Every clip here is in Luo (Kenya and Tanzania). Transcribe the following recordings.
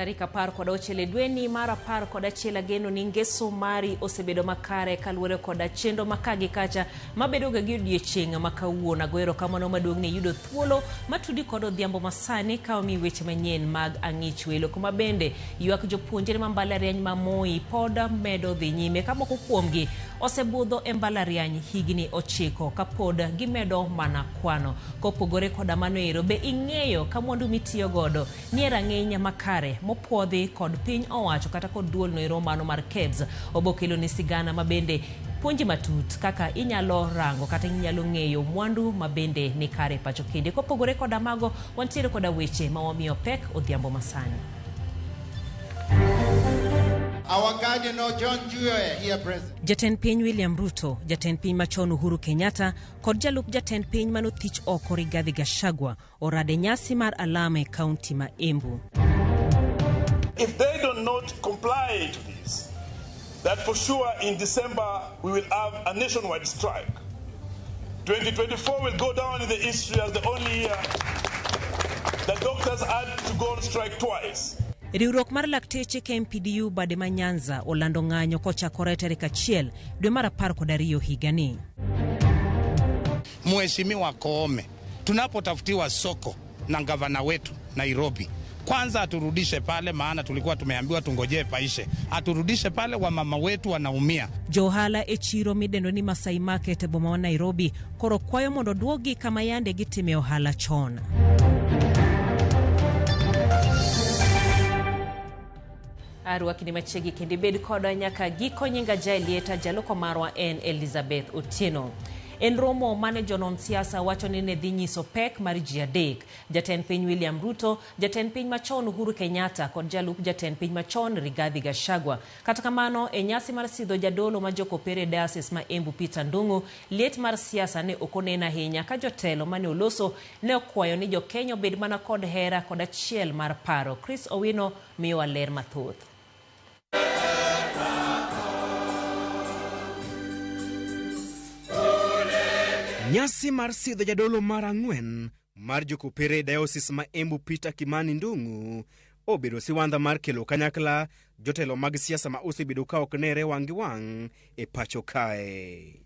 tarik 10 dweni mar 11 geno ni ngeso mari osebedo makare kaluwore koda chenro makagi kacha mabedo ga gi odiechieng' makawuono. Agoero kamano maduong' ni yudo thuolo matudi kod odhiambo masani kawo mi weche manyien mag ang'ich welo. Kuma bende ywak jopuonjre ma mbalariany ma Moi pod medo dhi nyime ka moko kuomgi osebudho e mbalariany higni 9 kapod gimedo mana kwano. Kopogore koda mano ero, be ing'eyo ka mwandu mitiyo godo ni rang'iny makare mopuodhi kod piny owacho kata kod duol no ero mano mar KEBS obokelo ni sigana mabende puonji matut kaka inyalo rango kata inyalo ng'eyo mwandu mabende ni kare pacho kinde. Kopogore koda mago, wantiere koda weche ma wamiyo pek odhiambo masani. Our Cardinal John Juyo here present. Jatend piny William Ruto, jatend piny machon Uhuru Kenyatta kod jalup jatend piny manothich oko Rigathi Gachagua orade nyasi mar alama e kaunti ma Embu. If they do not comply to this, that for sure in December we will have a nationwide strike. 2024 will go down in the history as the only year that doctors had to go on strike twice. Riwruok mar lakteche KMPDU bade ma Nyanza olando ng'anyo kochakore tarik 1 dwe mar 12 higani. Mheshimiwa Koome, tunapotafutiwa soko na gavana wetu Nairobi, kwanza aturudishe pale, maana tulikuwa tumeambiwa tungojee paishe. Aturudishe pale, wa mama wetu wanaumia. Johala e chiro midendo ni Masai Market boma wa Nairobi koro kwayo mondo duogi kama yande gitime ohala chon. Arwaki ni machegi kende bed koda nyaka giko nyinga jailieta jaloko marwa en Elizabeth Otieno. En romo mane jonon siasa wacho ni ne dhi nyiso pek mar ji adek. Jatend piny William Ruto, jatend piny machon Uhuru Kenyatta kod jalup jatend piny machon Rigathi Gachagua. Kata kamano e nyasi mar sidho jadolo ma jokopere Diocese ma Embu Peter Ndung'u, liet mar siasa ne okonena ahinya ka jotelo mane oloso ne okwayo ni jokenya obed mana kod hera kod achiel mar paro. Chris Owino miyo ler mathoth. Nyasi mar sidho jadolo mar 4 mar jokopere Diocese ma Embu Peter Kimani Ndung'u obedo siwandha mar kelo kanyakla jotelo mag siasa ma osebedo ka ok nere wang' gi wang' e pacho kae.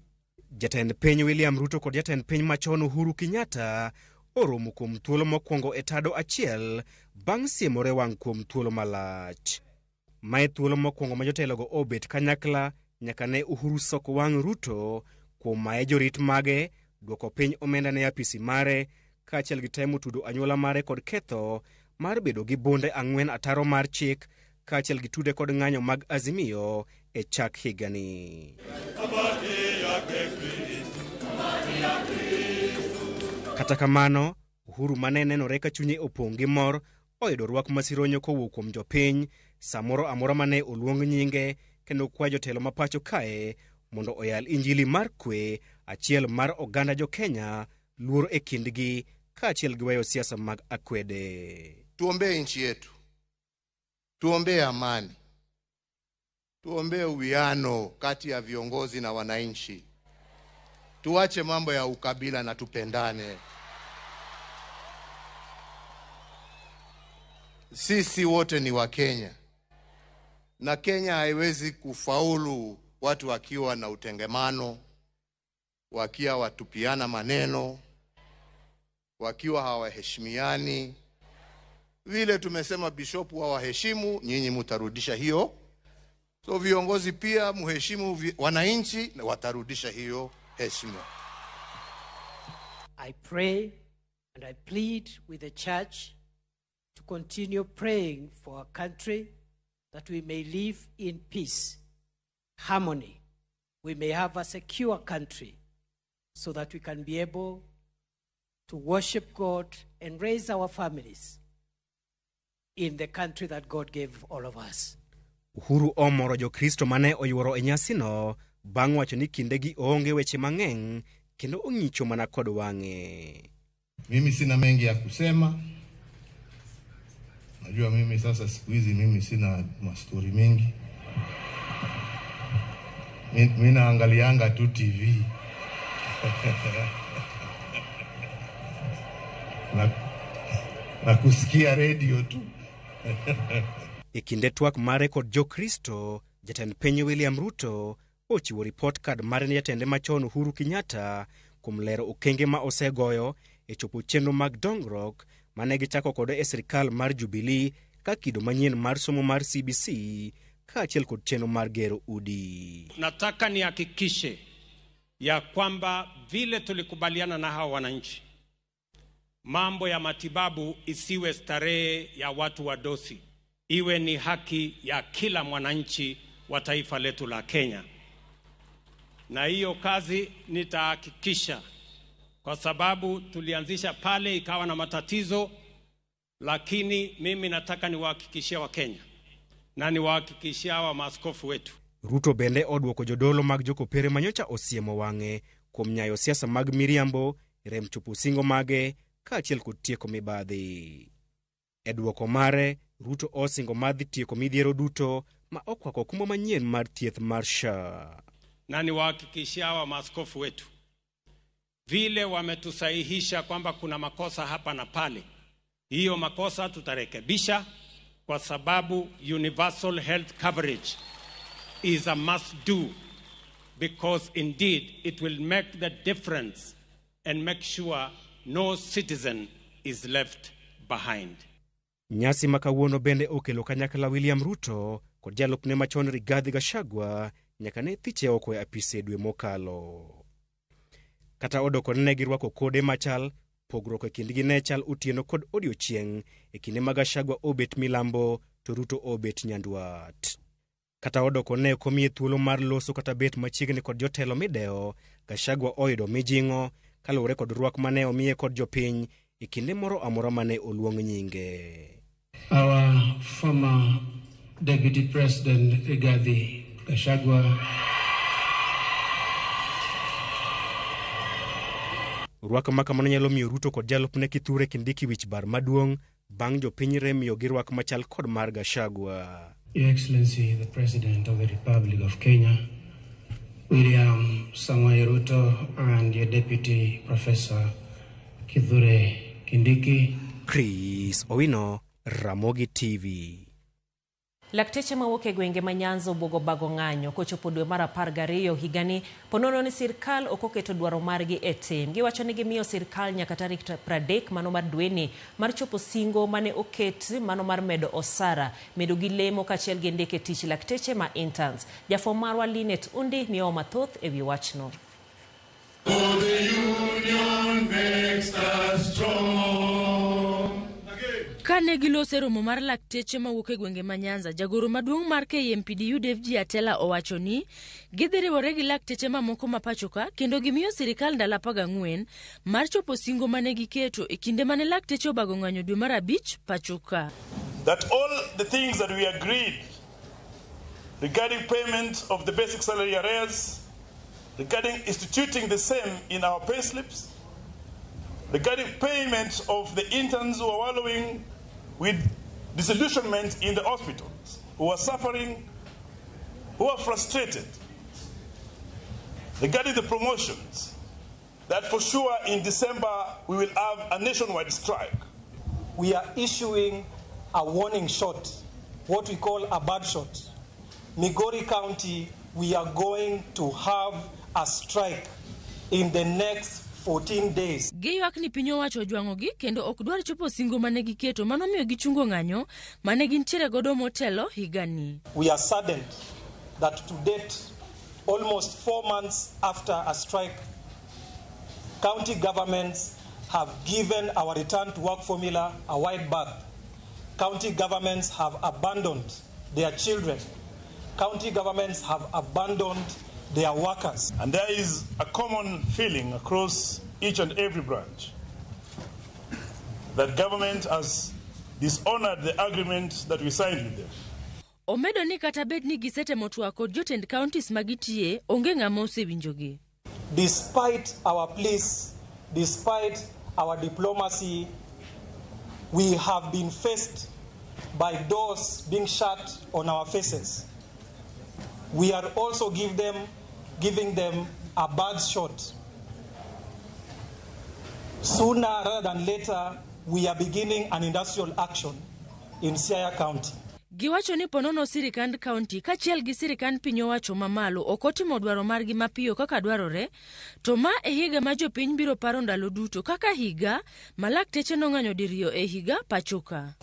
Jatend piny William Ruto kod jatend piny machon Uhuru Kenyatta oromo kuom thuolo mokwongo e tado achiel bang' siemore wang' kuom thuolo malach. Mae thuolo mokwongo ma jotelo go obet kanyakla nyaka ne Uhuru soko wang' Ruto kuom mae jorit mage duoko piny omenda ne apisi mare kaachiel gi temo tudo anyuola mare kod ketho mar bedo gi bunde 4 ataro mar chik kaachiel gi tude kod ng'anyo mag Azimio e chak higani. Kata kamano, Uhuru mane nenore ka chunye opong' gi mor oyudo rwak masironyo kowuok kuom jopiny samoro amora mane oluong nyinge kendo kwayo jotelo ma pacho kae mondo oyal injili mar kwe, achiel mar oganda jo Kenya, luor e kindgi kaachiel gi weyo siasa mag akwede. Tuombee nchi yetu, tuombee amani, tuombee uwiano kati ya viongozi na wananchi, tuache mambo ya ukabila na tupendane. Sisi wote ni wa Kenya na Kenya haiwezi kufaulu watu wakiwa na utengemano, wakiwa watupiana maneno, wakiwa hawaheshimiani. Vile tumesema bishopu hawaheshimu, nyinyi mutarudisha hiyo. So viongozi pia muheshimu wananchi na watarudisha hiyo heshima. I pray and I plead with the church to continue praying for our country, that we may live in peace, harmony. We may have a secure country so that we can be able to worship God and raise our families in the country that God gave all of us. Uhuru omoro jo Kristo mane oyuoro e nyasino bang' wacho ni kindegi onge weche mang'eny kendo ong'icho mana kod wang'e. Mimi sina mengi ya kusema. Najua mimi sasa siku hizi mimi sina mastori mengi. Mimi naangalianga tu TV. na kusikia radio tu. E kinde twak mare kod jokristo, jatend piny William Ruto ochiwo report card mare ne jatende machon Uhuru Kenyatta kuom lero okenge ma osegoyo e chopo chenro mag dongruok mane gichako kod e sirikal mar Jubilee ka kido manyien mar somo mar CBC kaachiel kod chenro mar gero udi. Nataka nihakikishe ya kwamba vile tulikubaliana na hawa wananchi, mambo ya matibabu isiwe starehe ya watu wadosi, iwe ni haki ya kila mwananchi wa taifa letu la Kenya. Na hiyo kazi nitahakikisha, kwa sababu tulianzisha pale ikawa na matatizo, lakini mimi nataka niwahakikishia wa Kenya na niwahakikishia wa maaskofu wetu. Ruto bende odwoko jodolo mag jokopere manyocha osiemo wang'e kuom nyayo siasa mag miriambo, rem chopo singo mage kaachiel kod tieko mibadhi. E dwoko mare, Ruto osingo madhi tieko midhiero duto ma okwako kumbo manyien mar thieth mar SHA. Na niwahakikishia wa maaskofu wetu, vile wametusahihisha kwamba kuna makosa hapa na pale, hiyo makosa tutarekebisha, kwa sababu universal health coverage is a must do, because indeed it will make the difference and make sure no citizen is left behind. Nyasi makawuono bende okelo kanyakla William Ruto kod jalupne machon Rigathi Gachagua nyaka ne thiche oko e apise dwe mokalo. Kata odoko ne girwako kode machal, pogruok e kindgi ne chal otieno kod odiochieng' e kinde ma Gachagua obet milambo to Ruto obet nyandwat. Kata odoko ne komie thuolo mar loso kata bet machiegni kod jotelo mideo, Gachagua oyudo mijing'o kaluwore kod rwak mane omiye kod jopiny e kinde moro amora mane oluong nyinge. Our former Deputy President Rigathi Gachagua. Rwak makamano nyalo miyo Ruto kod jalupne kithure kindiki wich bar maduong' bang' jopiny remiyo gi rwak machal kod mar Gachagua. Your Excellency, the President of the Republic of Kenya, William Samoei Ruto, and your Deputy Professor Kithure Kindiki. Chris Owino, Ramogi TV. Lakteche mawuok e gwenge ma Nyanza obwogo bago ng'anyo kochopo dwe mar 12 higani ponono ni sirkal ok oketo dwaro margi e tim. Giwacho ni gimiyo sirkal nyaka tarik 30 mano mar dweni mar chopo singo mane oket mano mar medo osara, medo gi lemo kaachiel gi ndike tich lakteche ma interns. Jafwambo marwa Linet Undi miyo mathoth e wi wachno. Kane gilose romo mar lakteche mawuok e gwenge ma Nyanza, jagoro maduong' mar KMPDU David Atela owacho ni gidhi riwore gi lakteche mamoko ma pachoka kendo gimiyo sirikal ndalo 14 mar chopo singo mane giketo e kinde mane lakteche obago ng'anyo dwe mar 5 pachoka. That all the things that we agreed regarding payment of the basic salary arrears, regarding instituting the same in our payslips, regarding payment of the interns who are wallowing with disillusionment in the hospitals, who are suffering, who are frustrated, regarding the promotions, that for sure in December we will have a nationwide strike. We are issuing a warning shot, what we call a bad shot. Migori County, we are going to have a strike in the next 14 days. Giyuak ni piny owacho ojwang'ogi kendo ok dwar chopo singo mane giketo, mano miyo gichungo ng'anyo mane gintiere godo motelo higani. We are saddened that to date, almost 4 months after a strike, county governments have given our return to work formula a wide berth. County governments have abandoned their children. County governments have abandoned their workers. And there is a common feeling across each and every branch that government has dishonored the agreement that we signed with them. Omedo ni kata bed ni gisetemo twak kod jotend counties magitie, onge ng'ama osewinjogi. Despite our pleas, despite our diplomacy, we have been faced by doors being shut on our faces. We are also giving them a bad shot. Sooner rather than later, we are beginning an industrial action in Siaya County. Giwacho ni ponono sirikand kaunti kachiel gi sirikand piny owacho mamalo okotimo dwaro margi mapiyo kaka dwarore, to ma e higa ma jopiny biro paro ndalo duto kaka higa malakteche nong'anyo diriyo e higa pachoka.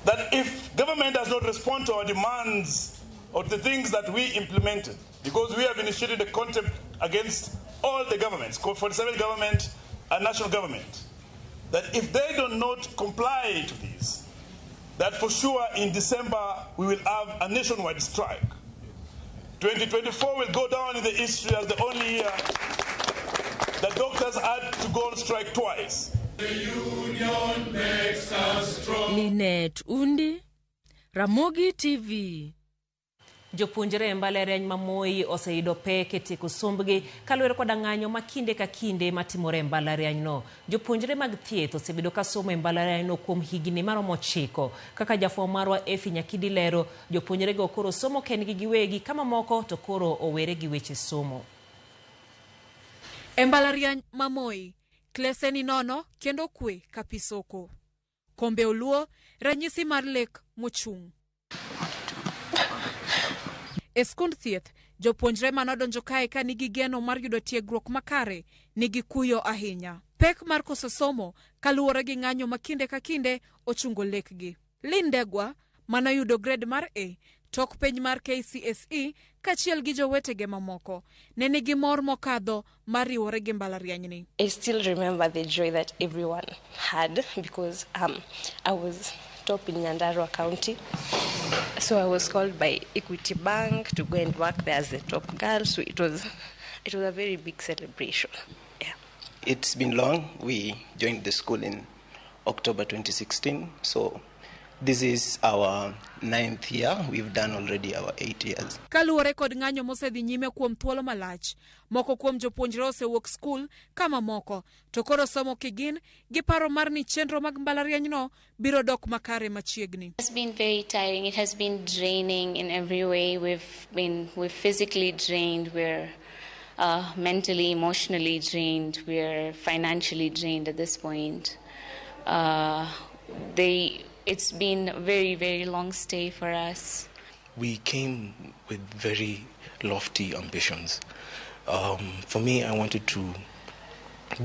That if government does not respond to our demands or the things that we implemented, because we have initiated a contempt against all the governments, 47 government and national government, that if they do not comply to these, that for sure in December we will have a nationwide strike. 2024 will go down in the history as the only year that doctors had to go on strike twice. The union makes us strong. Linet Undi, Ramogi TV. Jopuonjre e mbalariany ma Moi oseyudo pek e tieko sombgi kaluwore koda ng'anyo ma kinde ka kinde matimore e mbalariany no. Jopuonjre mag thieth osebedo ka somo e mbalariany no kuom higni maromo 9. Kaka jafwambo marwa Efi Nyakidi lero, jopuonjre go koro somo kendgi giwegi kama moko to koro owere gi weche somo. E mbalariany ma Moi, klese ni nono kendo kwe kapisoko. Kombe oluo, ranyisi mar lek mochung'. E skund thieth, jopuonjre manodonjo kae ka nigi geno mar yudo tiegruok makare nigi kuyo ahinya. Pek mar koso somo kaluwore gi ng'anyo ma kinde ka kinde ochungo lekgi. Lindegwa manoyudo grade mar A tok penj mar KCSE kachiel gi jowetege mamoko ne nigi mor mokadho mar riwore gi mbalariany ni. I still remember the joy that everyone had because I was top in Nyandarua County. So I was called by Equity Bank to go and work there as a top girl. So it was a very big celebration. Yeah. It's been long. We joined the school in October 2016. So this is our 9th year. We've done already our 8 years. Kaluwore kod ng'anyo mosedhi nyime kuom thuolo malach, moko kuom jopuonjre osewuok skul kama moko to koro somo kigin gi paro mar ni chenro mag mbalariany no biro dok makare machiegni. It's been very tiring. It has been draining in every way. We're physically drained. We're mentally, emotionally drained. We're financially drained at this point. It's been a very, very long stay for us. We came with very lofty ambitions. For me, I wanted to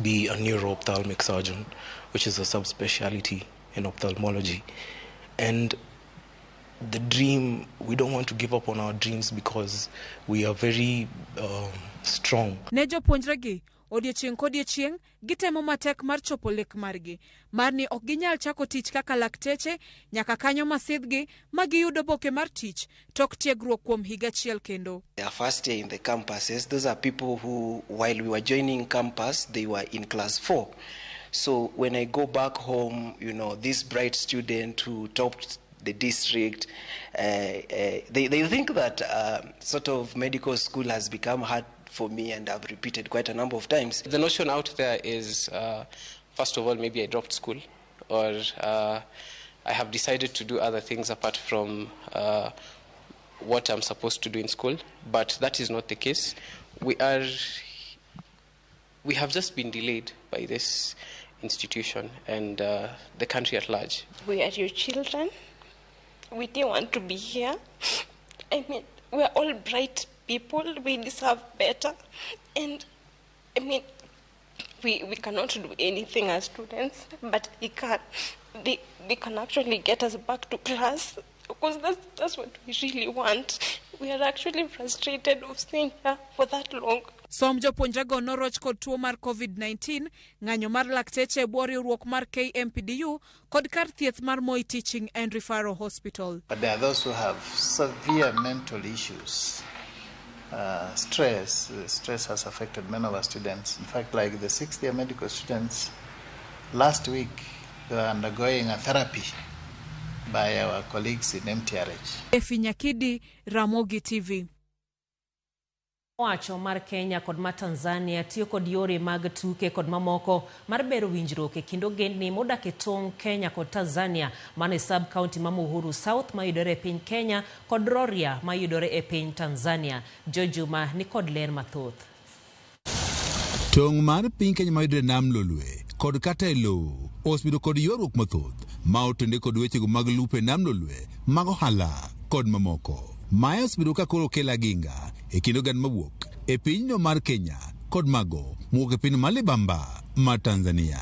be a neuro-ophthalmic surgeon, which is a subspecialty in ophthalmology. And the dream, we don't want to give up on our dreams because we are very strong. Nejo ponjregi, odiochieng' kodiochieng' gitemo matek mar chopo lek margi, mar ni ok ginyal chako tich kaka lakteche nyaka kanyo masidhgi ma giyudo boke mar tich tok tiegruok kuom higa achiel kendo. Their first year in the campuses, those are people who, while we were joining campus, they were in class 4. So when I go back home, you know, this bright student who topped the district, they think that sort of medical school has become hard for me, and I've repeated quite a number of times. The notion out there is, first of all, maybe I dropped school, or I have decided to do other things apart from what I'm supposed to do in school, but that is not the case. We have just been delayed by this institution and the country at large. We are your children. We didn't want to be here. I mean, we're all bright people. We deserve better. And, I mean, we cannot do anything as students, but they can actually get us back to class, because that's what we really want. We are actually frustrated of staying here for that long. Som jopuonjrego noroch kod tuo mar COVID-19, ng'anyo mar lakteche bwo riwruok mar KMPDU kod kar thieth mar Moi Teaching and Referral Hospital. But there are those who have severe mental issues. Stress has affected many of our students. In fact, like the 6th year medical students, last week they were undergoing a therapy by our colleagues in MTRH. Efi Nyakidi, Ramogi TV. Wacho mar Kenya kod ma Tanzania tiyo kod yore mag tuke kod mamoko mar bero winjruok e kind ogendni modak e tong' Kenya kod Tanzania mane sub county ma Muhuru South mayudore e piny Kenya kod Rorya mayudore e piny Tanzania. Jojuma ni kod ler mathoth. Tong' mar piny Kenya mayudore Nam Lolwe kod kata e lowo osebedo kod ywaruok mathoth ma otende kod wechego mag lupe nam lolwe mag ohala kod mamoko. Mae osebedo ka koro kelo aginga e kind oganda mawuok e pinyno mar Kenya kod mago mowuok e piny malibamba mar Tanzania.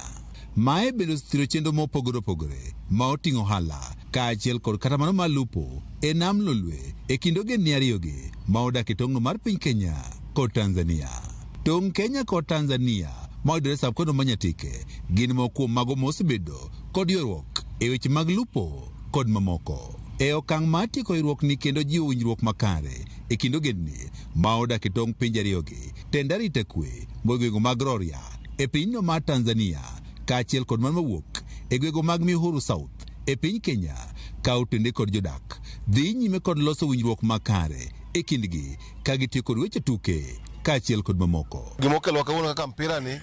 Mae bende osethiro chenro mopogore opogore ma oting'o ohala kaachiel kod kata mano mar lupo e nam lolwe e kind ogendni ariyogi ma odak e tong'no mar piny Kenya kod Tanzania. Tong' Kenya kod Tanzania ma oyudore sab kono manyatike gin moko mago mosebedo kod ywaruok e weche mag lupo kod mamoko. E okang' mar tieko ywaruokni kendo jiwo winjruok makare e kind ogendni ma odak e tong' pinje ariyogi, tend arita kwe mogwego mag Rorya e pinyno mar Tanzania kaachiel kod man mawuok e gwego mag Mihuru South e piny Kenya ka otende kod jodak dhi nyime kod loso winjruok makare e kindgi ka gitiyo kod weche tuke kaachiel kod mamoko. Gimokelo kawuono kaka mpira ni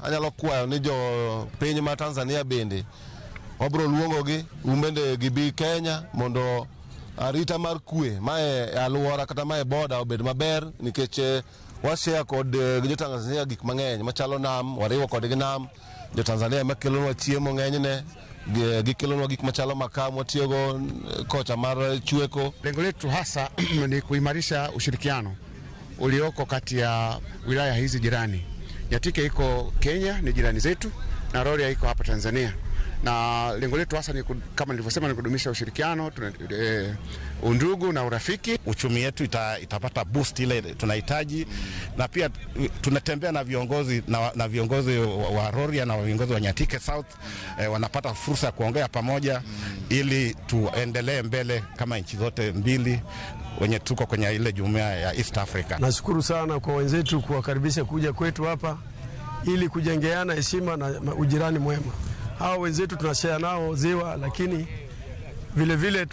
anyalo kwayo ni jo piny ma Tanzania bende wabro luongogi umbende gibi Kenya mondo arita mar kwe mae aluora kata mae boda obed maber nikech washare kod jo Tanzania gik mang'eny machalo nam, wariwo kodgi nam. Jo Tanzania makelonwa chiemo ng'enyne, gikelonwa gik machalo makaa mwatiyogo kocha mar chweko. Lengo letu hasa ni kuimarisha ushirikiano ulioko kati ya wilaya hizi jirani. Nyatike iko Kenya, ni jirani zetu, na Rorya iko hapa Tanzania. Na lengo letu hasa ni kama nilivyosema ni kudumisha ushirikiano, undugu na urafiki. Uchumi yetu itapata boost ile tunahitaji, na pia tunatembea na viongozi na viongozi wa Rorya na viongozi wa Nyatike South wanapata fursa ya kuongea pamoja ili tuendelee mbele kama nchi zote mbili wenye tuko kwenye ile jumuiya ya East Africa. Nashukuru sana kwa wenzetu kuwakaribisha kuja kwetu hapa ili kujengeana heshima na ujirani mwema. Hao wenzetu tunashare nao ziwa, lakini vile vile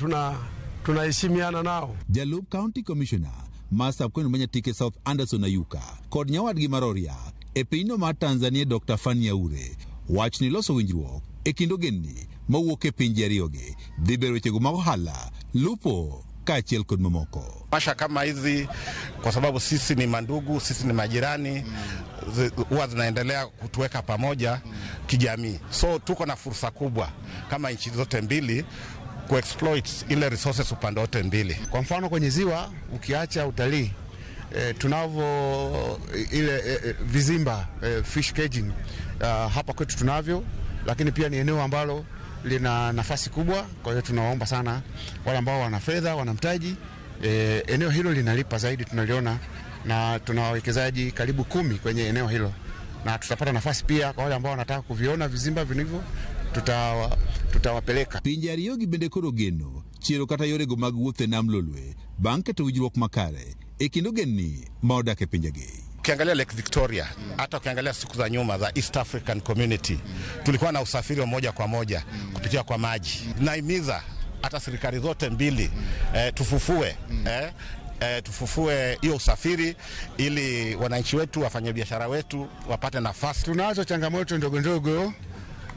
tunaheshimiana nao. Jalup County Commissioner Masab kwenu Nyatike South Anderson Ayuka kod nyawadgi Rorya e pinyno mar Tanzania Dr. Fania Ure wach ni loso winjruok e kind ogendni mawuok e pinje ariyogi dhi bero wechego mag ohala, lupo kaachiel kod mamoko. Masha kama hizi kwa sababu sisi ni mandugu, sisi ni majirani, huwa zinaendelea kutuweka pamoja kijamii. So tuko na fursa kubwa kama nchi zote mbili kuexploit ile resources upande wote mbili. Kwa mfano kwenye ziwa ukiacha utalii tunavyo ile vizimba fish caging hapa kwetu tunavyo, lakini pia ni eneo ambalo lina nafasi kubwa. Kwa hiyo tunawaomba sana wale ambao wana fedha, wana mtaji, eneo hilo linalipa zaidi tunaliona, na tuna wawekezaji karibu 10 kwenye eneo hilo, na tutapata nafasi pia kwa wale ambao wanataka kuviona vizimba vinivyo tutawapeleka. Pinje ariyogi bende koro geno chiero kata yorego mag wuoth e nam lolwe bang' keto winjruok makare e kind ogendni ma odak e pinjegi. Ukiangalia Lake Victoria, hata ukiangalia siku za nyuma za East African Community, tulikuwa na usafiri wa moja kwa moja kupitia kwa maji. Naimiza hata serikali zote mbili tufufue hiyo usafiri ili wananchi wetu, wafanyabiashara wetu wapate nafasi. Tunazo changamoto ndogo ndogo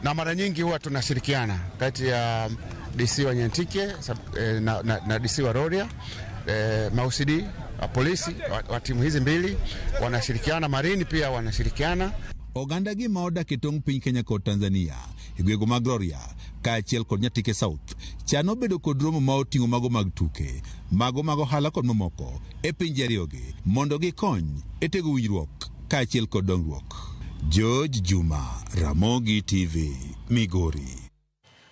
na mara nyingi huwa tunashirikiana kati ya DC wa Nyatike na DC wa Rorya, mausidi polisi wa timu hizi mbili wanashirikiana, marini pia wanashirikiana. Oganda gi ma odak e tong' piny Kenya kod Tanzania e gwego mag Rorya kaachiel kod Nyatike South chano bedo kod romo ma oting'o mago mag tuke, mago mag ohala kod mamoko e pinje ariyogi mondo gikony e tego winjruok kaachiel kod dongruok. George Juma, Ramogi TV, Migori.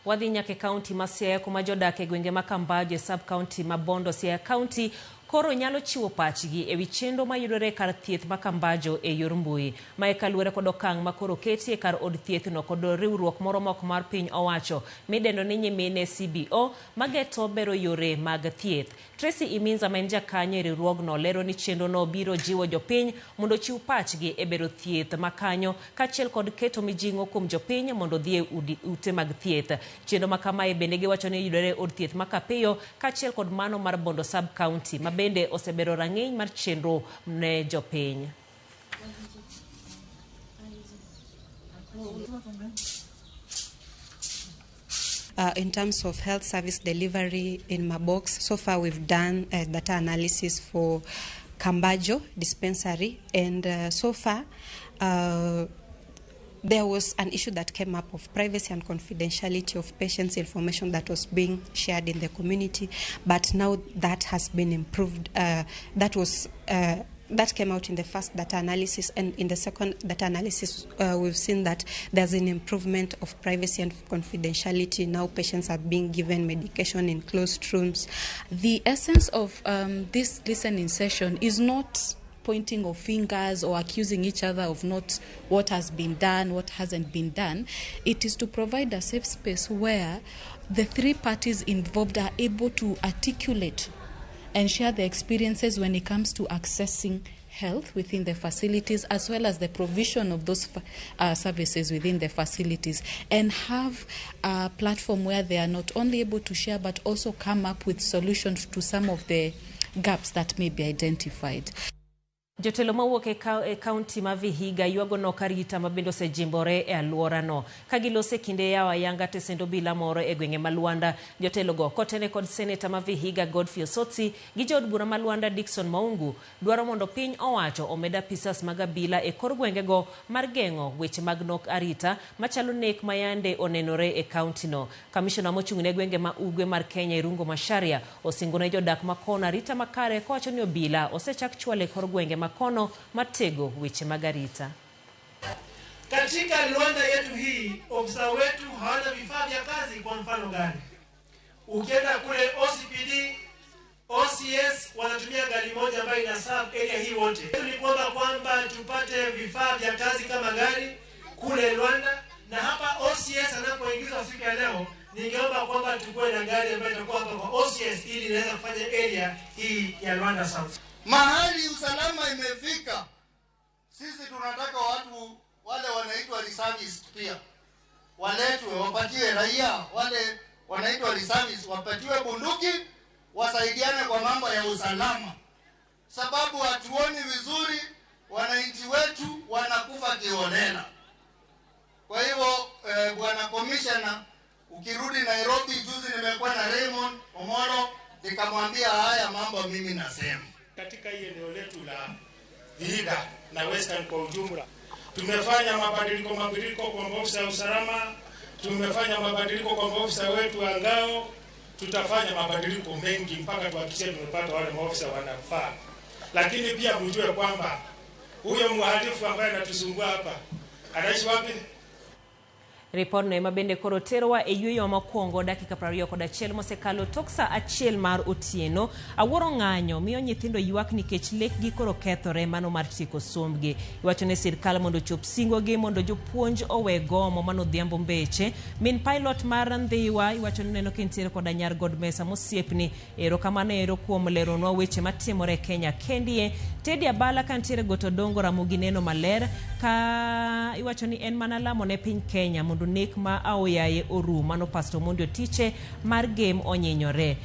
Wadhi nyaka kaunti ma Siaya kuma jodak e gwenge ma Kambaje sub county ma Bondo Siaya County koro nyalo chiwo pachgi e wi chenro mayudore kar thieth ma Kambajo e yor mbui ma kaluwore kod okang' ma koro ketie kar od thieth no kod riwruok moro mok mar piny owacho midendo ni nyimine CBO mageto bero yore mag thieth. Tracy Iminza ma en jakanyo e riwruogno lero ni chenro no biro jiwo jopiny mondo chiw pachgi e bero thieth makanyo kaachiel kod keto mijing'o kuom jopiny mondo dhi e ute mag thieth. Chenro ma kamae bende giwacho ni yudore od thieth ma Kapiyo kaachiel kod mano mar Bondo sub county ma bende osebero rang'iny mar chenro ne jopiny. In terms of health service delivery in Mabox, so far we've done data analysis for Kambajo dispensary, and so far there was an issue that came up of privacy and confidentiality of patients' information that was being shared in the community, but now that has been improved. That came out in the first data analysis, and in the second data analysis, we've seen that there's an improvement of privacy and confidentiality. Now patients are being given medication in closed rooms. The essence of this listening session is not pointing of fingers or accusing each other of not what has been done, what hasn't been done. It is to provide a safe space where the three parties involved are able to articulate and share their experiences when it comes to accessing health within the facilities, as well as the provision of those services within the facilities, and have a platform where they are not only able to share but also come up with solutions to some of the gaps that may be identified. Jotelo mawuok e kaunti ma Vihiga yuago nok arita mabende osejimbore e alwora no. Kagilose kinde yawa yanga tesendo bila moro e gwenge ma Luanda. Jotelo go kotene kod seneta ma Vihiga Godfrey Osotsi gi jod bura ma Luanda Dickson Maungu dwaro mondo piny owacho omeda pisas mag abila e kor gwenge go mar gengo weche mag nok arita machalo nek mayande onenore e kaunti no. Kamishona mochung'ne gwenge ma ugwe mar Kenya Irungo Macharia osingone jodak makona arita makare kowacho ni obila osechak chwale kor gwenge makono matego weche magarita. Katika Luanda yetu hii, ofisa wetu hawana vifaa vya kazi. Kwa mfano gani? Ukienda kule OCPD, OCS wanatumia gari moja ambayo inaserve area hii wote. Ni kwamba tupate vifaa vya kazi kama gari kule Luanda, na hapa OCS anapoingizwa siku ya leo, ningeomba kwamba tukue na gari ambayo itakuwa hapa kwa OCS ili inaweza kufanya area hii ya Luanda South. Mahali usalama imefika, sisi tunataka watu wale wanaitwa reservists pia waletwe, wapatiwe raia wale wanaitwa reservists, wapatiwe bunduki, wasaidiane kwa mambo ya usalama, sababu hatuoni vizuri wananchi wetu wanakufa kiholela. Kwa hivyo bwana commissioner, ukirudi Nairobi, juzi nimekuwa na Raymond Omoro nikamwambia haya mambo mimi nasema. Katika hii eneo letu la Vihiga na Western kwa ujumla, tumefanya mabadiliko kwa maofisa ya usalama, tumefanya mabadiliko kwa maofisa wetu wa ngao, tutafanya mabadiliko mengi mpaka tuhakikishe tumepata wale maofisa wanafaa. Lakini pia mjue kwamba huyo mhalifu ambaye anatusumbua hapa anaishi wapi? Report no ema bende koro terowa e yueyo mokwongo dakika 21 mosekalo tok sa achiel mar otieno. Awuoro ng'anyo miyo nyithindo ywak nikech lekgi koro kethore mano mar tieko sombgi. Iwacho ne sirkal mondo chop singogi mondo jopuonj owe gomo mano dhiambo mbeche. Min pilot mar Ndhiwa iwacho ni neno kintiere koda nyar God Mesa mosiepni. Erokamano ero kuom leronwa weche matimore Kenya kendie. Teddy Abala kantiere Gotodongo Ramogi neno maler ka iwacho ni en mana lamo ne piny Kenya mondo nek ma aoyaye oru mano Pastor Mondo Tiche mar game onyenyore.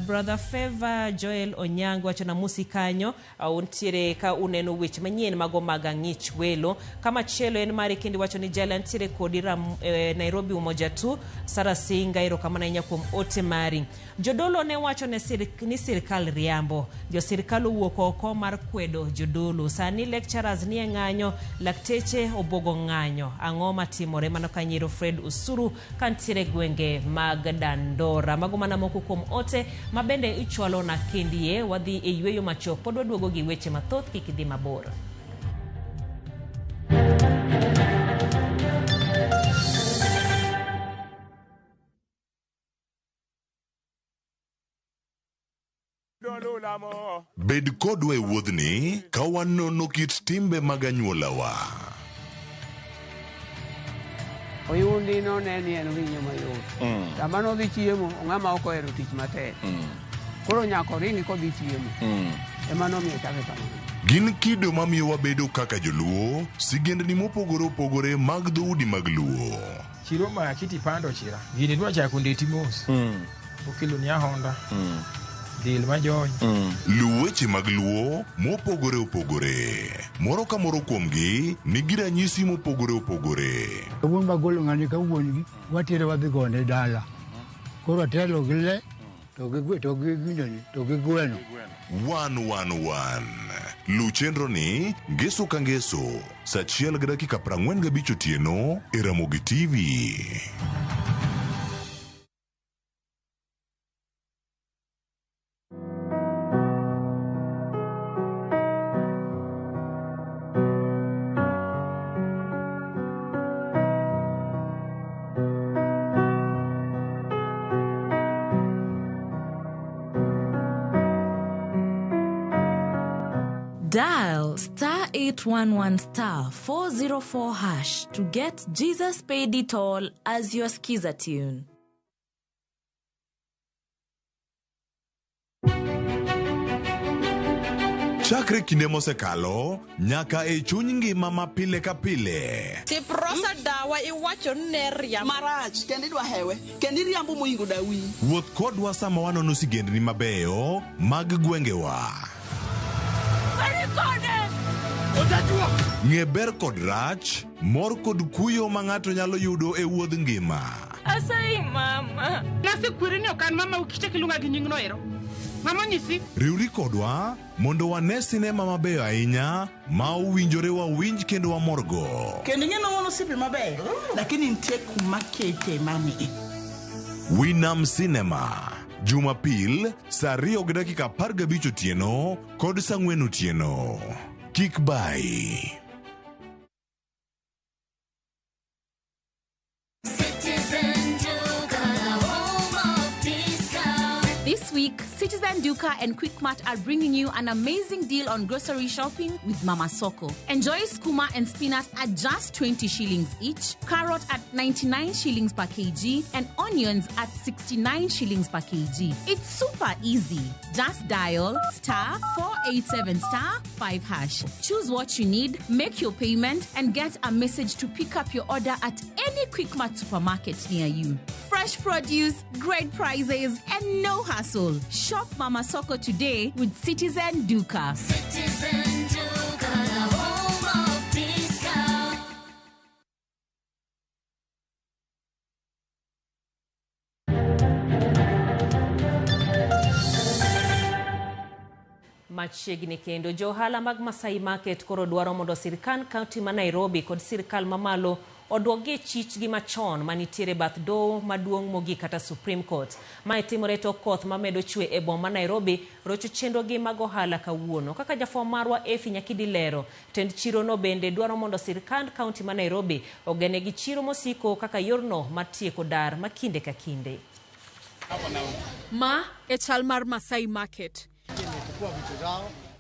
Brother Favor Joel Onyango wacho na musi kanyo untiere ka uneno weche manyien mago mag ang'ich welo. Kama chielo en mari kindi wacho ni jala ntiere kodi Nairobi umoja tu. Sara Singa erokamano ahinya kuom ote mari. Jodolo ne wacho ni sirkal riambo. Jo sirkal owuok oko mar kwedo jodolo. Sani lecturers ni ng'anyo, lakteche obogo ng'anyo. Ang'o matimore mano Kanyiro Fred Usuru kantiere gwenge mag Dandora. Mago mana moko kuom ote mabende ichwalo na kendie. Wadhi e yueyo machop pod waduogo gi weche mathoth kik idhi mabor. Bed kodwa e wuodhni ka wanono kit timbe mag anyuolawa. Oyundi no ne ni en winyo mayot. Sama no dhi chiemo, ng'ama ok ohero tich matek. Koro nyako ringi kodhi chiemo. Ema nomiyo chake kamano. Gin kido mamiyo wabedo kaka joluo, sigendni mopogore opogore mag dhoudi mag luo. Chiro ma kiti pando chira. Gini dwa chako ndeti mos. Okelo ni ahonda. Dil majony. Luweche mag luo mopogore opogore. Moro ka moro kuomgi nigi ranyisi mopogore opogore. Wuon bagolo ng'ani ka wuongi watere wadhi gone dala. Koro telo gile to gi gweno. 111 Luchenro ni Ngeso ka Ngeso, saa 1:45 otieno e Ramogi TV. Dial *811*404# to get Jesus Paid It All as your skiza tune. Chakre kinde mosekalo nyaka e chuny ngima ma pile ka pile. Tiprosa dawa iwacho ne riambo marach kendi dwa hewe kendi riambo moingo dawi. Wuoth kodwa sama wanono sigendni mabeyo mag gwengewa. Ng'e ber kod rach, mor kod kuyo ma ng'ato nyalo yudo e wuodh ngima. Asai mama. Nasi kwiri ni okan mama ukiche kilunga gi nying noero. Mama nyisi. Riuri kodwa mondo wane sinema mabeyo ahinya ma owinjore wawinj kendo wamorgo. Kendi ng'eno wono sipi mabeyo. Lakini nitie kuma kete mami. Winam Cinema. Jumapil, saa 2:15 otieno kod saa 4 otieno. Kik bai. This week, Citizen Duka and Quickmart are bringing you an amazing deal on grocery shopping with Mama Soko. Enjoy skuma and spinach at just 20 shillings each, carrot at 99 shillings per kg, and onions at 69 shillings per kg. It's super easy. Just dial *487*5#. Choose what you need, make your payment, and get a message to pick up your order at any Quickmart supermarket near you. Fresh produce, great prices, and no hassle. Shop Mama Soko today with Citizen Duka. Citizen Duka, the home of discount. Machiegni kendo johala mag Masai Market koro dwaro mondo sirkal kaunti ma Nairobi kod sirkal mamalo odwogie chichgi machon manitiere bath doho maduong' mogik kata Supreme Court. Mae timore tok koth mamedo chwe e boma Nairobi rocho chenrogi mag ohala kawuono. Kaka jafwambo marwa Efi Nyakidi lero, tend chirono bende dwaro mondo sirkal kaunti ma Nairobi ogenegi chiro mosiko kaka yorno matieko dar makinde ka kinde. Ma e chal mar Masai Market.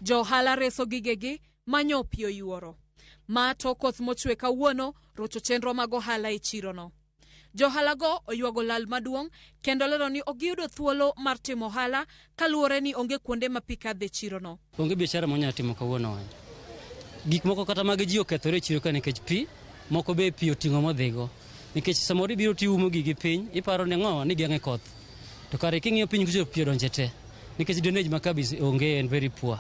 Johala reso gigegi manyo pio yuoro. Ma to koth mochwe kawuono rocho chenro mag ohala e chirono. Johala go oyuago lal maduong' kendo lero ni ogiyudo thuolo mar timo ohala kaluwore ni onge kuonde ma pi kadhe chirono. Onge biashara monyalo timo kawuono. Gik moko kata mag ji okethore e chiro ka nikech pi, moko be pi oting'o modhigo. Nikech samoro ibiro tiumo gigi piny, iparo ne ng'o ni geng'e koth. To kare king'iyo piny kucho pi odonje te. Nikech drainage makabis onge and very poor.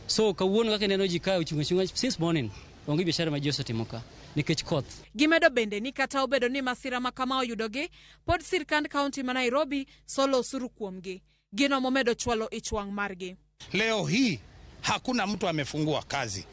So kawuono kaka neno ji ka ochung'o since morning. Onge biashara ma ji osetimo ka nikech koth. Gimedo bende ni kata obedo ni masira ma kama oyudogi, pod sirkand kaunti ma Nairobi solo osuru kuomgi. Gino momedo chwalo ichwang' margi. Leo hii hakuna mtu amefungua kazi.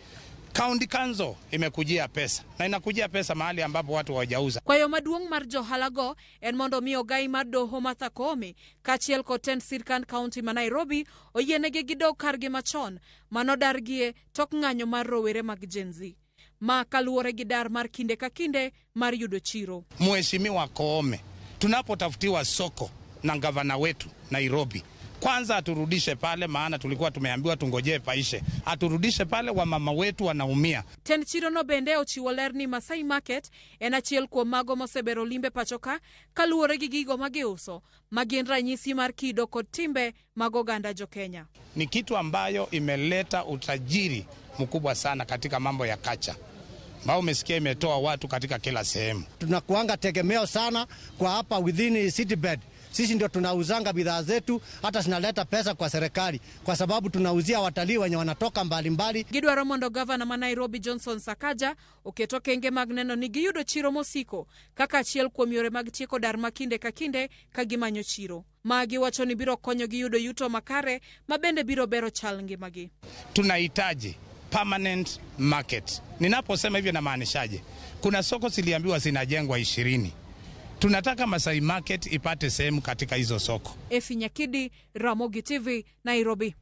County Council imekujia pesa na inakujia pesa mahali ambapo watu hawajauza. Kwa hiyo maduong' mar johalago en mondo mi ogai mar doho Martha Koome kachiel kotend sirkand kaunti ma Nairobi oyienegi gidog kargi machon manodargie tok ng'anyo mar rowere mag Gen Z. Ma kaluwore gi dar mar kinde ka kinde mar yudo chiro. Mheshimiwa Koome, tunapotafutiwa soko na gavana wetu Nairobi, kwanza aturudishe pale, maana tulikuwa tumeambiwa tungojee paishe. Aturudishe pale, wamama wetu wanaumia. Tend chirono bende ochiwo ler ni Masai Market en achiel kuom mago mosebero limbe pachoka kaluwore gi gigo magiuso magin ranyisi mar kido kod timbe mag oganda jo Kenya. Ni kitu ambayo imeleta utajiri mkubwa sana katika mambo ya kacha. Mbao umesikia imetoa watu katika kila sehemu. Tunakuanga tegemeo sana kwa hapa within city bed. Sisi ndio tunauzanga bidhaa zetu, hata zinaleta pesa kwa serikali kwa sababu tunauzia watalii wenye wanatoka mbalimbali. Gidwa Romondo Governor ma Nairobi Johnson Sakaja oketo kenge mag neno ni giyudo chiro mosiko kaka achiel kuom yore mag tieko dar makinde ka kinde ka gimanyo chiro. Magi wacho ni biro konyo gi yudo yuto makare mabende biro bero chal ngimagi. Tunahitaji permanent market. Ninaposema hivyo namaanishaje? Kuna soko ziliambiwa zinajengwa 20. Tunataka Masai Market ipate sehemu katika hizo soko. Efi Nyakidi, Ramogi TV, Nairobi.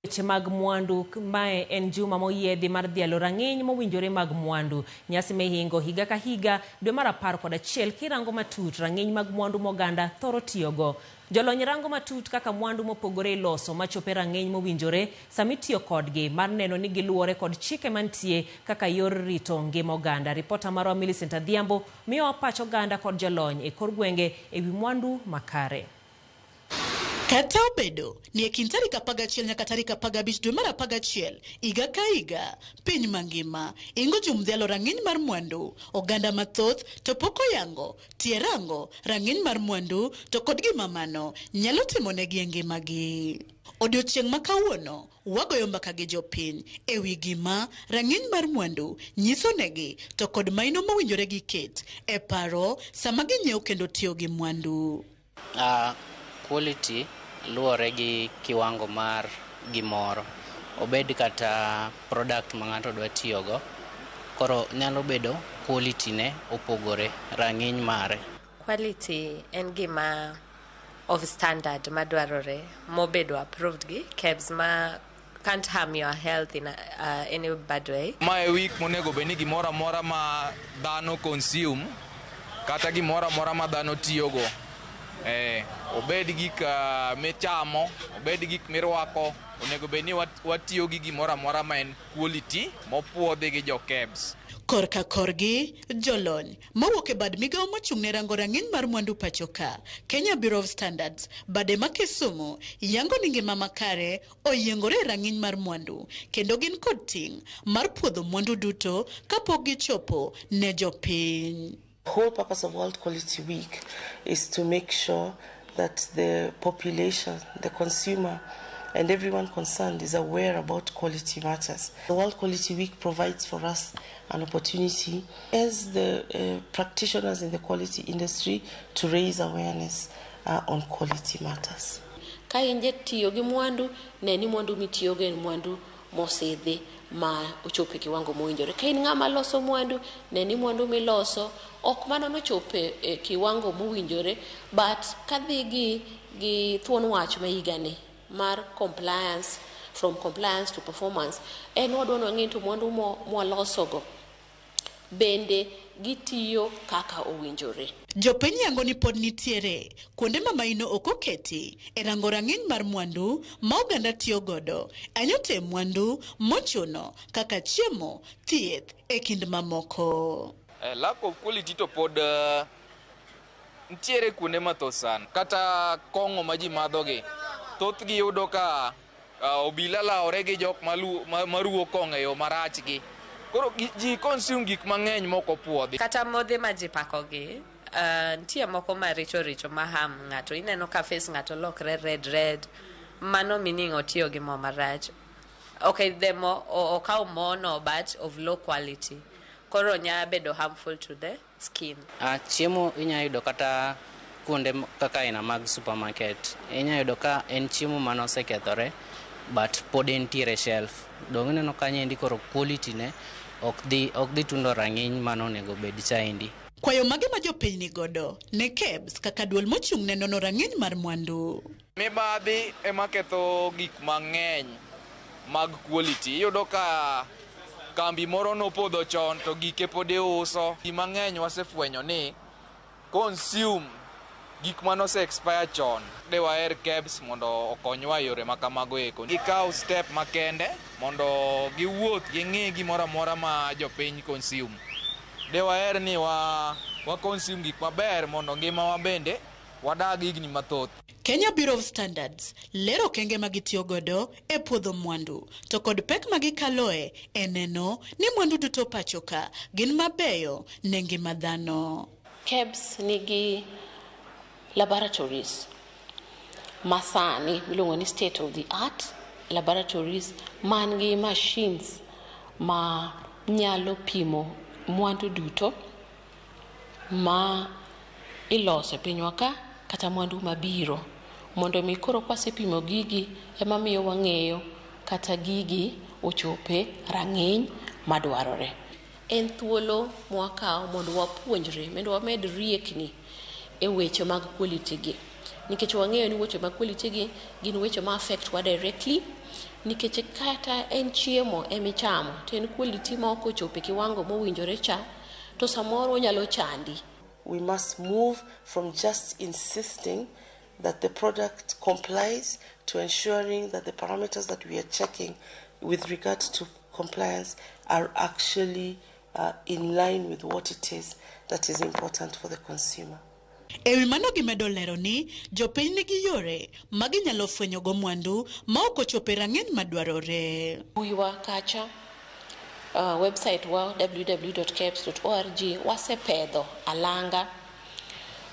Weche mag mwandu mae en juma moyiedhi mar dhialo rang'iny mowinjore mag mwandu. Nyasi mehingo higa ka higa dwe mar 11 kirango matut rang'iny mag mwandu moganda thoro tiyogo. Jolony rango matut kaka mwandu mopogore loso machope rang'iny mowinjore samitiyo kodgi mar neno ni giluore kod chike mantie kaka yor rito ngima oganda. Ripota marwa Millicent Adhiambo miyo wapacho oganda kod jolony e kor gwenge ewi mwandu makare. Kata obedo ni ekind tarik 11 nyaka tarik 15 dwe mar 11 higa ka higa piny mangima ingo jumdhialo rang'iny mar mwandu oganda mathoth to pok oyango tie rango rang'iny mar mwandu to kod gimamano nyalo timonegi e ngimagi. Odiochieng' ma kawuono wagoyo mbaka gi jopiny ewi gima rang'iny mar mwandu nyisonegi to kod maino mowinjore gi ket e paro sama ginyiewo kendo tiyo gi mwandu. Quality luore gi kiwango mar gimoro, obed kata product ma ng'ato dwa tiyogo, koro nyalo bedo quality ne opogore rang'iny mare. Quality en gima of standard madwarore mobedo approved gi KEBS ma can't harm your health in any bad way. Mae week monego beni gimoro amora ma dhano consume kata gimoro amora ma dhano tiyogo. Obed gik michamo, obed gik mirwako, onego beni watiyo gi gimoro amora ma en quality mopuodhi gi jo KEBS. Korka korgi jolony mawuok e bad migawo mochung' ne rango rang'iny mar mwandu pachoka Kenya Bureau of Standards bade ma Kisumu yango ni ngima makare oyiengore rang'iny mar mwandu kendo gin kod ting' mar puodho mwandu duto kapok gichopo ne jopiny. The whole purpose of World Quality Week is to make sure that the population, the consumer, and everyone concerned is aware about quality matters. The World Quality Week provides for us an opportunity as the practitioners in the quality industry to raise awareness on quality matters. Ka inje tiyo gi mwandu, neni mwandu mitiyo gi mwandu mosedhi ma ochope kiwango mowinjore. Ka in ng'ama loso mwandu, neni mwandu miloso ok mana nochope e kiwango mowinjore, but kadhi gi thuon wach ma higani mar compliance, from compliance to performance, en wadwano ng'e to mwandu mwalosogo bende gitiyo kaka owinjore. Jopiny yango ni pod nitiere kuonde ma maino ok oketi e rango rang'iny mar mwandu ma oganda tiyo godo anyote mwandu mochuno kaka chiemo, thieth e kind mamoko. Lack of quality to pod ntiere kuonde mathoth sana. Kata kong'o ma ji madhogi thoth gi yudo ka obila laore gi jok maruwo kong'o e yo marachgi. Koro ji consume gik mang'eny moko puodhi. Kata modhi ma ji pakogi ntie moko maricho ma ham ng'ato. Ineno ka face ng'ato lokre red mano meaning otiyo gi mo marach. Okay, the mo okaw mo no but of low quality. Koro nya bedo harmful to the skin. Chiemo inya yudo kata kuonde kaka ina mag supermarket. Inya yudo ka en chiemo manosekethore but pod entiere shelf. Dong neno kanye ndi koro quality ne ok dhi tundo rang'iny mano nego bed chaindi. Kwayo mage ma jopiny ni godo ne KEBS kaka duol mochung' ne nono rang'iny mar mwandu. Mibadhi ema ketho gik mang'eny mag quality. Iyudo ka kambi moro nopodho chon to gike pod iuso. Ji mang'eny wasefwenyo ni consume gik manose expire chon. De waher KEBS mondo okonywa yore makamago eko. Gikaw step makende mondo giwuoth ging'i gimoro amora ma jopiny consume. De waher ni wa consume gik maber mondo ngima wa bende wadag higni mathoth. Kenya Bureau of Standards lero kenge magitiyo godo e puodho mwandu to kod pek magikaloe e neno ni mwandu duto pachoka gin mabeyo ne ngima dhano. KEBS nigi laboratories masani miluongo ni state of the art laboratories man gi machines ma nyalo pimo mwandu duto ma iloso pinywa ka kata mwandu mabiro mondo mi koro kwasepimo gigi ema miyo wang'eyo kata gigi ochope rang'iny madwarore. En thuolo mwakawo mondo wapuonjre mondo wamed riekni e weche mag quality gi nikech wang'eyo ni weche mag quality gi gin weche ma affect wa directly nikech kata en chiemo emichamo to en quality ma ok ochope kiwango mowinjore cha to samoro nyalo chandi. We must move from just insisting that the product complies to ensuring that the parameters that we are checking with regard to compliance are actually in line with what it is that is important for the consumer. Ewi mano gimedo lero ni jopiny nigi yore maginyalo fwenyo go mwandu ma ok ochope rang'iny madwarore. Wiwa kacha website wa www.kebs.org wasepedho alanga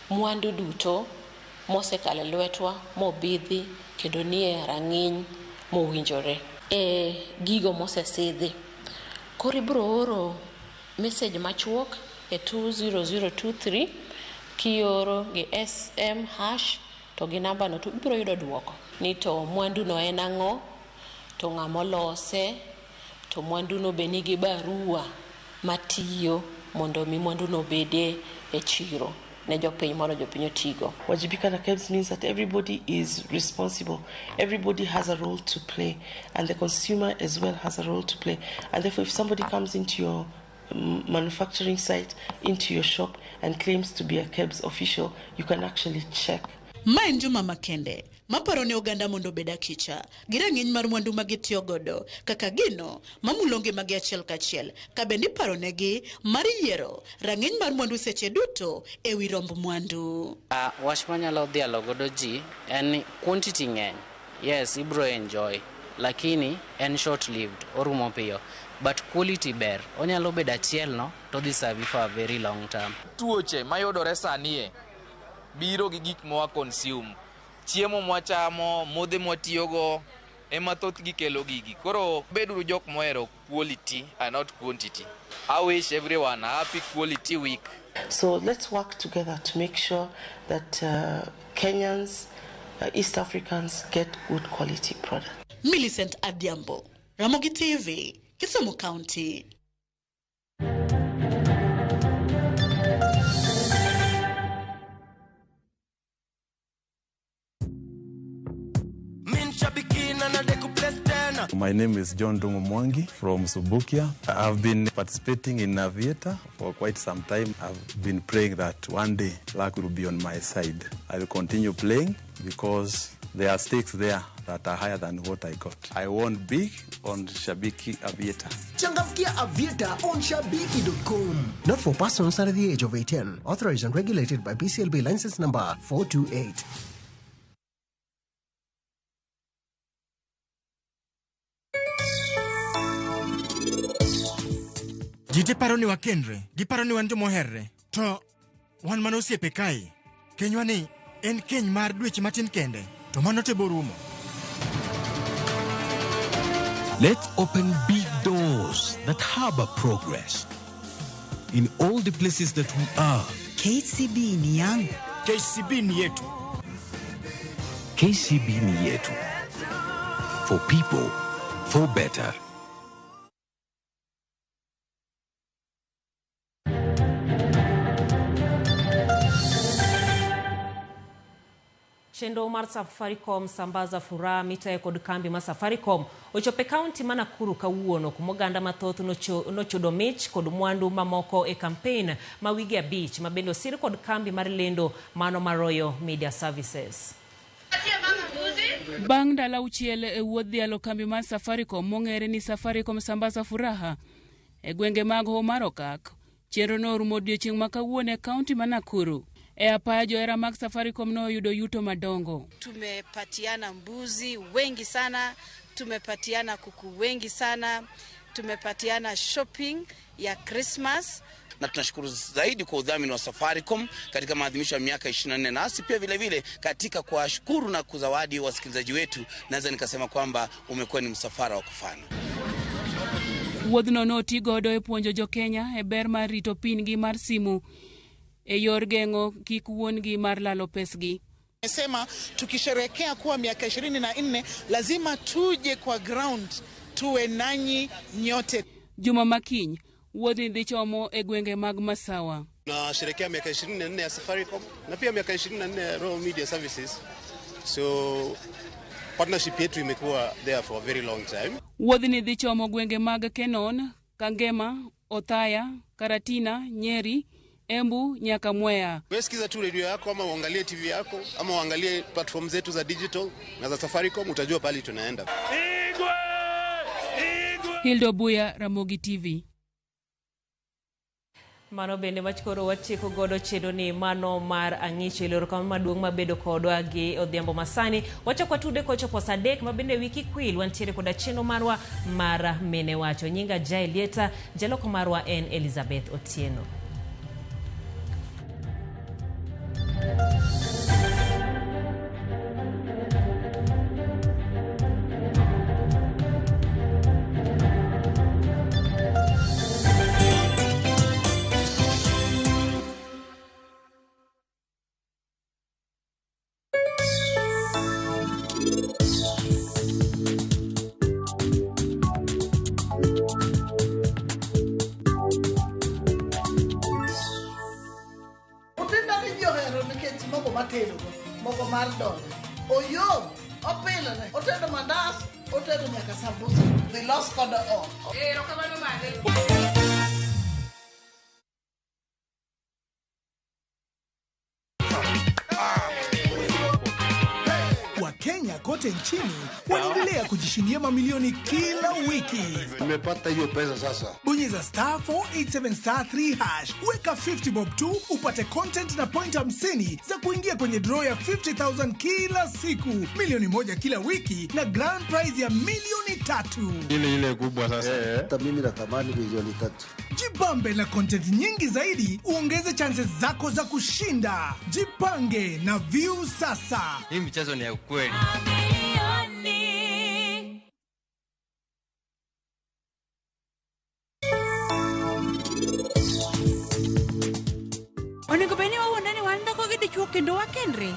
mwandu duto mosekalo lwetwa mobidhi kendo nie rang'iny mowinjore gigo mosesidhi. Koro ibro oro message machuok e 20023 kioro gi SM hash to gi namba no to ibro yudo duoko ni to mwandu no en ang'o to ng'ama lose to mwandu no be nigi barua matiyo mondo mi mwandu no bede e chiro ne jopiny mondo jopiny otigo. Wajibika na KEBS means that everybody is responsible. Everybody has a role to play, and the consumer as well has a role to play. And therefore, if somebody comes into your manufacturing site, into your shop, and claims to be a KEBS official, you can actually check. Maen Juma Makende maparo ne oganda mondo beda kicha gi rang'iny mar mwandu magitiyo godo kaka gino mamulonge magi achiel kachiel ka bende paro negi mar yiero rang'iny mar mwandu seche duto e wi romb mwandu. Wach manyalo dhialo godo ji en ni quantity ng'eny, yes ibro enjoy lakini en short lived orumo piyo, but quality ber onyalo bedo achiel no to dhi serve for a very long term. Tuoche mayudore sanie biro gi gik mwa consume, chiemo mwachamo, modhe mwatiyogo ema thoth gikelo gigi. Koro beduru jok mohero quality and not quantity. I wish everyone a happy quality week. So let's work together to make sure that Kenyans, East Africans get good quality products. Millicent Adiambo, Ramogi TV, Kisumu County. My name is John Dungu Mwangi from Subukia. I've been participating in Aviator for quite some time. I've been praying that one day luck will be on my side. I'll continue playing because there are stakes there that are higher than what I got. I won big on Shabiki Aviator. Changamkia Aviator on Shabiki.com. Not for persons under the age of 18. Authorized and regulated by BCLB license number 428. Jite paro ni wakendre, giparo ni wan jomoherre. To wan mano osiepe kai. Kenywa ni en keny mar dweche matin kende. To mano te borumo. Let's open big doors that harbor progress. In all the places that we are. KCB ni yangu. KCB ni yetu. KCB ni yetu. For people, for better. Chenro mar Safaricom sambaza furaha mitae kod kambi ma Safaricom ochope kaunti ma Nakuru kawuono kuma oganda mathoth nochudo mich kod mwandu mamoko e campaign ma wigi abich ma bende osir kod kambi mar lendo mano mar Royal Media Services. Bang' ndalo auchiel e wuodh dhialo kambi mar Safaricom mong'ere ni Safaricom sambaza furaha e gwenge mag Homa Okak, chenro no orumo odiechieng' ma kawuono e kaunti ma Nakuru. E apaya johera mag Safaricom no yudo yuto madongo. Tumepatiana mbuzi wengi sana, tumepatiana kuku wengi sana, tumepatiana shopping ya Christmas, na tunashukuru zaidi kwa udhamini wa Safaricom katika maadhimisho ya miaka 24, nasi pia vile vile katika kuwashukuru na kuzawadi wasikilizaji wetu, naweza nikasema kwamba umekuwa ni msafara wa kufana. Wuodhno noti godo e puonjo jo Kenya e ber mar rito pingi mar simu e yor geng'o kik wuongi mar lalo pesgi. Nasema tukisherehekea kuwa miaka 24 lazima tuje kwa ground tuwe nanyi nyote. Juma Makiny wuodhi dhi chomo e gwenge mag Masawa. Na sherekea miaka 24 ya Safaricom na pia miaka 24 ya Royal Media Services. So partnership yetu imekuwa there for a very long time. Wuodhi dhi chomo gwenge mag Kenon, Kangema, Othaya, Karatina, Nyeri, Embu, nyaka Mwea. Wewe sikiza tu radio yako ama uangalie TV yako ama uangalie platform zetu za digital na za Safaricom, utajua pale tunaenda. Hildo Buya, Ramogi TV. Mano bende machkoro watieko godo chedo ni mano mar ang'icho iloro kama maduong' mabedo kodwa gi odhiambo masani. Wachakwa tude kocho po sadek mabende wiki kwil wantiere koda cheno marwa mar mene wacho. Nyinga Jailieta, jaloko marwa en Elizabeth Otieno. Mogo mar dole oyom opilne otedo mandas otedo nyaka sambusa vilos kodo o ero kamano mane. Wakenya kote nchini wanaendelea kujishindia mamilioni kila wiki. Nimepata hiyo pesa sasa. Bonyeza *487*3#, weka 50 bob tu upate content na point 50 za kuingia kwenye draw ya 50,000 kila siku, milioni 1 kila wiki na grand prize ya milioni 3. Ile kubwa sasa. Hata mimi natamani milioni 3. Jibambe na content nyingi zaidi, uongeze chances zako za kushinda. Jipange na View sasa. Hii mchezo ni ya ukweli. Onego beni wawuondani wan dhako gi dichuo kendo wakendre.